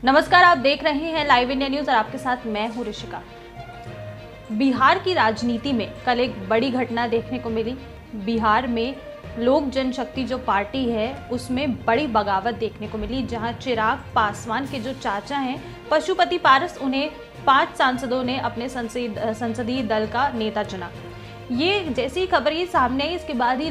नमस्कार, आप देख रहे हैं लाइव इंडिया न्यूज और आपके साथ मैं हूं ऋषिका। बिहार की राजनीति में कल एक बड़ी घटना देखने को मिली। बिहार में लोक जनशक्ति जो पार्टी है उसमें बड़ी बगावत देखने को मिली, जहां चिराग पासवान के जो चाचा हैं पशुपति पारस, उन्हें 5 सांसदों ने अपने संसदीय दल का नेता चुना। ये जैसी ही खबर ये सामने आई, इसके बाद ही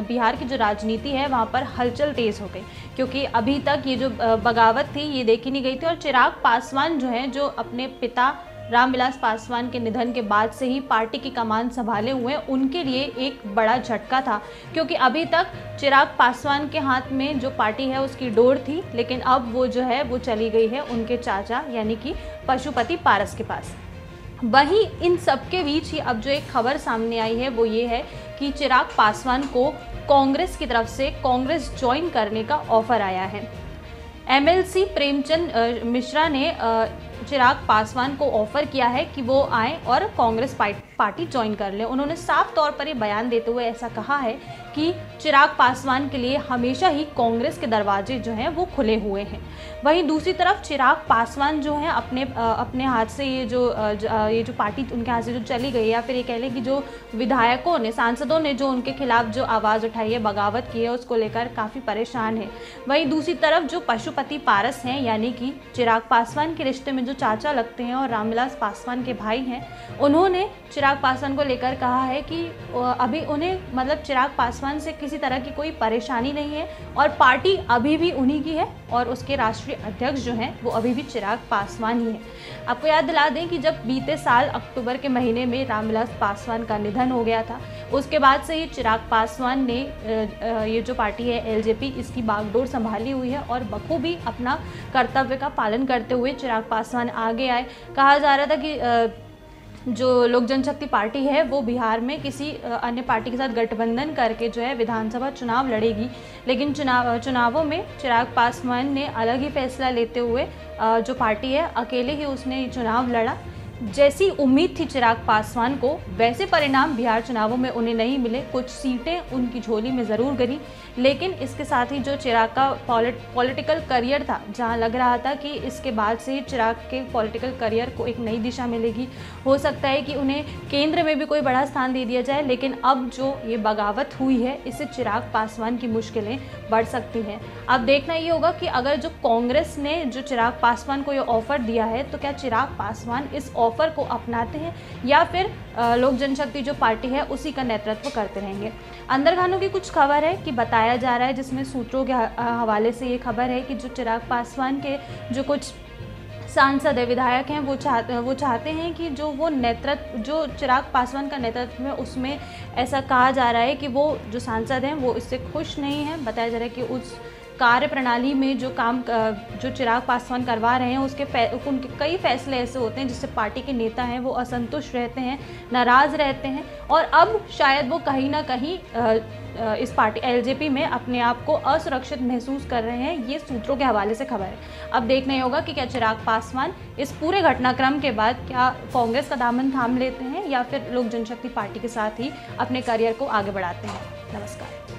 बिहार की जो राजनीति है वहाँ पर हलचल तेज़ हो गई, क्योंकि अभी तक ये जो बगावत थी ये देखी नहीं गई थी। और चिराग पासवान जो हैं, जो अपने पिता रामविलास पासवान के निधन के बाद से ही पार्टी की कमान संभाले हुए हैं, उनके लिए एक बड़ा झटका था, क्योंकि अभी तक चिराग पासवान के हाथ में जो पार्टी है उसकी डोर थी, लेकिन अब वो जो है वो चली गई है उनके चाचा यानी कि पशुपति पारस के पास। वहीं इन सब के बीच ही अब जो एक खबर सामने आई है वो ये है कि चिराग पासवान को कांग्रेस की तरफ से कांग्रेस ज्वाइन करने का ऑफर आया है। एमएलसी प्रेमचंद मिश्रा ने चिराग पासवान को ऑफर किया है कि वो आए और कांग्रेस पार्टी ज्वाइन कर ले। उन्होंने साफ तौर पर ये बयान देते हुए ऐसा कहा है कि चिराग पासवान के लिए हमेशा ही कांग्रेस के दरवाजे जो हैं वो खुले हुए हैं। वहीं दूसरी तरफ चिराग पासवान जो हैं अपने हाथ से ये जो पार्टी उनके हाथ से जो चली गई, या फिर ये कह लें कि जो विधायकों ने, सांसदों ने जो उनके खिलाफ जो आवाज़ उठाई है, बगावत की है, उसको लेकर काफ़ी परेशान है। वहीं दूसरी तरफ जो पशुपति पारस हैं, यानी कि चिराग पासवान के रिश्ते में जो चाचा लगते हैं और रामविलास पासवान के भाई हैं, उन्होंने चिराग पासवान को लेकर कहा है कि अभी उन्हें मतलब चिराग पासवान से किसी तरह की कोई परेशानी नहीं है और पार्टी अभी भी उन्हीं की है और उसके राष्ट्रीय अध्यक्ष जो हैं वो अभी भी चिराग पासवान ही हैं। आपको याद दिला दें कि जब बीते साल अक्टूबर के महीने में रामविलास पासवान का निधन हो गया था, उसके बाद से ही चिराग पासवान ने ये जो पार्टी है एलजेपी, इसकी बागडोर संभाली हुई है और बखूबी अपना कर्तव्य का पालन करते हुए चिराग पासवान आगे आए। कहा जा रहा था कि जो लोक जनशक्ति पार्टी है वो बिहार में किसी अन्य पार्टी के साथ गठबंधन करके जो है विधानसभा चुनाव लड़ेगी, लेकिन चुनावों में चिराग पासवान ने अलग ही फैसला लेते हुए जो पार्टी है अकेले ही उसने चुनाव लड़ा। जैसी उम्मीद थी चिराग पासवान को, वैसे परिणाम बिहार चुनावों में उन्हें नहीं मिले। कुछ सीटें उनकी झोली में ज़रूर गई, लेकिन इसके साथ ही जो चिराग का पॉलिटिकल करियर था, जहां लग रहा था कि इसके बाद से चिराग के पॉलिटिकल करियर को एक नई दिशा मिलेगी, हो सकता है कि उन्हें केंद्र में भी कोई बड़ा स्थान दे दिया जाए, लेकिन अब जो ये बगावत हुई है इससे चिराग पासवान की मुश्किलें बढ़ सकती हैं। अब देखना ये होगा कि अगर जो कांग्रेस ने जो चिराग पासवान को ये ऑफ़र दिया है, तो क्या चिराग पासवान इस ऑफर को अपनाते हैं या फिर लोक जनशक्ति जो पार्टी है उसी का नेतृत्व करते रहेंगे। अंदर खानों की कुछ खबर है कि बताया जा रहा है, जिसमें सूत्रों के हवाले से ये खबर है कि जो चिराग पासवान के जो कुछ सांसद है, विधायक हैं, वो चाहते हैं कि जो वो नेतृत्व, जो चिराग पासवान का नेतृत्व में, उसमें ऐसा कहा जा रहा है कि वो जो सांसद हैं वो इससे खुश नहीं हैं। बताया जा रहा है कि उस कार्य प्रणाली में जो काम जो चिराग पासवान करवा रहे हैं उनके कई फैसले ऐसे होते हैं जिससे पार्टी के नेता हैं वो असंतुष्ट रहते हैं, नाराज़ रहते हैं, और अब शायद वो कहीं ना कहीं इस पार्टी एलजेपी में अपने आप को असुरक्षित महसूस कर रहे हैं। ये सूत्रों के हवाले से खबर है। अब देखना ही होगा कि क्या चिराग पासवान इस पूरे घटनाक्रम के बाद क्या कांग्रेस का दामन थाम लेते हैं या फिर लोक जनशक्ति पार्टी के साथ ही अपने करियर को आगे बढ़ाते हैं। नमस्कार।